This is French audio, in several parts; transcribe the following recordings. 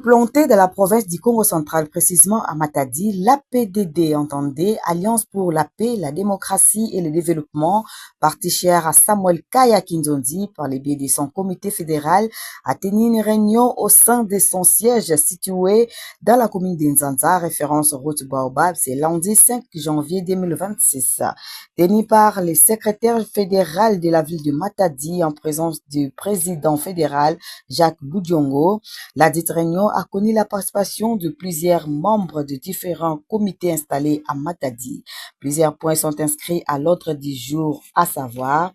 Implantée dans la province du Congo central, précisément à Matadi, l'APDD, entendez, Alliance pour la paix, la démocratie et le développement, parti cher à Samuel Kaya Kinzondi par le biais de son comité fédéral, a tenu une réunion au sein de son siège situé dans la commune d'Inzanza, référence route Baobab, c'est lundi 5 janvier 2026. Tenu par le secrétaire fédéral de la ville de Matadi en présence du président fédéral Jacques Boudiongo, la dite réunion a connu la participation de plusieurs membres de différents comités installés à Matadi. Plusieurs points sont inscrits à l'ordre du jour, à savoir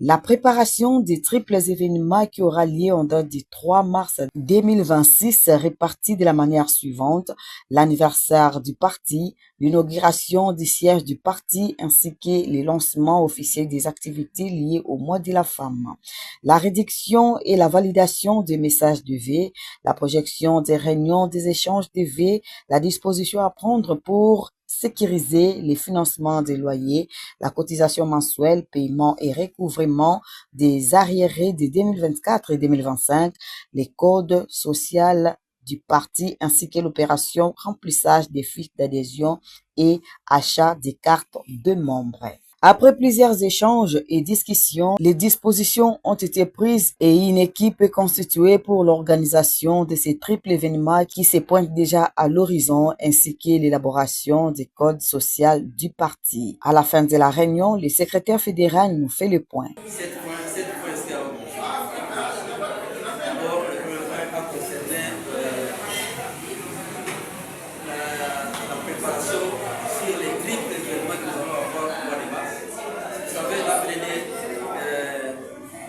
la préparation des triples événements qui aura lieu en date du 3 mars 2026, répartis de la manière suivante: l'anniversaire du parti, l'inauguration du siège du parti ainsi que le lancement officiel des activités liées au mois de la femme, la rédaction et la validation des messages de vœux, la projection des réunions, des échanges de vœux, la disposition à prendre pour sécuriser les financements des loyers, la cotisation mensuelle, paiement et recouvrement des arriérés de 2024 et 2025, les codes sociaux du parti ainsi que l'opération remplissage des fiches d'adhésion et achat des cartes de membres. Après plusieurs échanges et discussions, les dispositions ont été prises et une équipe est constituée pour l'organisation de ces triples événements qui se pointent déjà à l'horizon ainsi que l'élaboration des codes sociaux du parti. À la fin de la réunion, le secrétaire fédéral nous fait le point.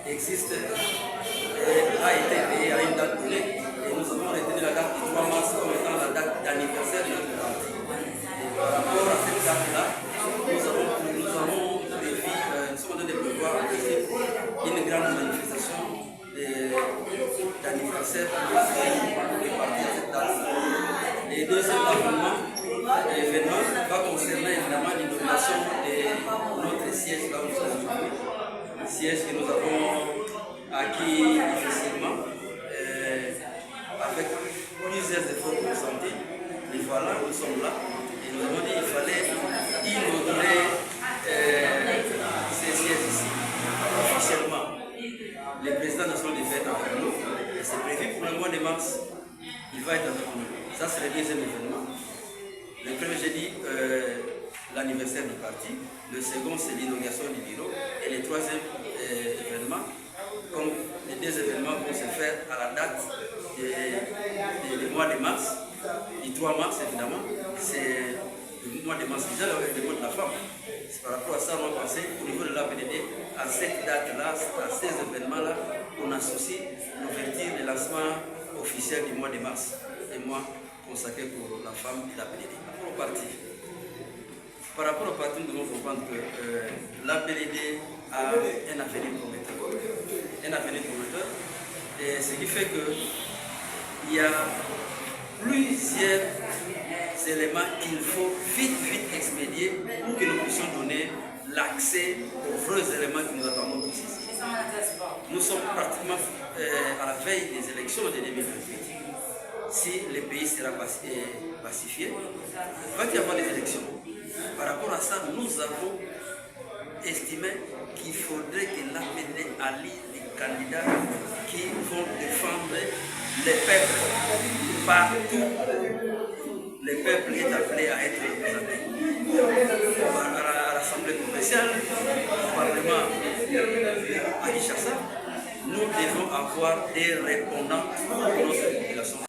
Existe et a été créé à une date donnée et nous avons retenu la date du 3 mars comme étant la date d'anniversaire de notre parti. Et par rapport à cette date-là, nous avons prévu, nous sommes en train de prévoir une grande manifestation d'anniversaire pour le parti à cette date. Et deuxième événement va concerner évidemment l'inauguration de notre siège là où nous sommes aujourd'hui. Siège que nous avons acquis difficilement avec plusieurs efforts consentis. Et voilà, nous sommes là et nous avons dit qu'il fallait inaugurer ces sièges ici officiellement. Le président national du fait avec nous et c'est prévu pour le mois de mars. Il va être avec nous. Ça, c'est le deuxième événement. Le premier, j'ai dit l'anniversaire du parti. Le second, c'est l'inauguration du bureau. Et le troisième événement, comme les deux événements vont se faire à la date du mois de mars, du 3 mars évidemment, c'est le mois de mars, déjà le mois de la femme. C'est par rapport à ça, on a pensé au niveau de l'APDD, à cette date-là, à ces événements-là, on associe l'ouverture et le lancement officiel du mois de mars. Et moi, consacré pour la femme et l'APDD. Par rapport au parti, nous devons comprendre que l'APDD a un avenir prometteur. Un avenir prometteur. Et ce qui fait qu'il y a plusieurs éléments qu'il faut vite expédier pour que nous puissions donner l'accès aux vrais éléments que nous attendons tous ici. Nous sommes pratiquement à la veille des élections de 2028. Si le pays sera pacifié, il va y avoir des élections. Par rapport à ça, nous avons estimé qu'il faudrait que l'APDD allie les candidats qui vont défendre les peuples partout. Le peuple est appelé à être représenté. À l'Assemblée provinciale, au Parlement à Kinshasa, nous devons avoir des répondants pour notre population.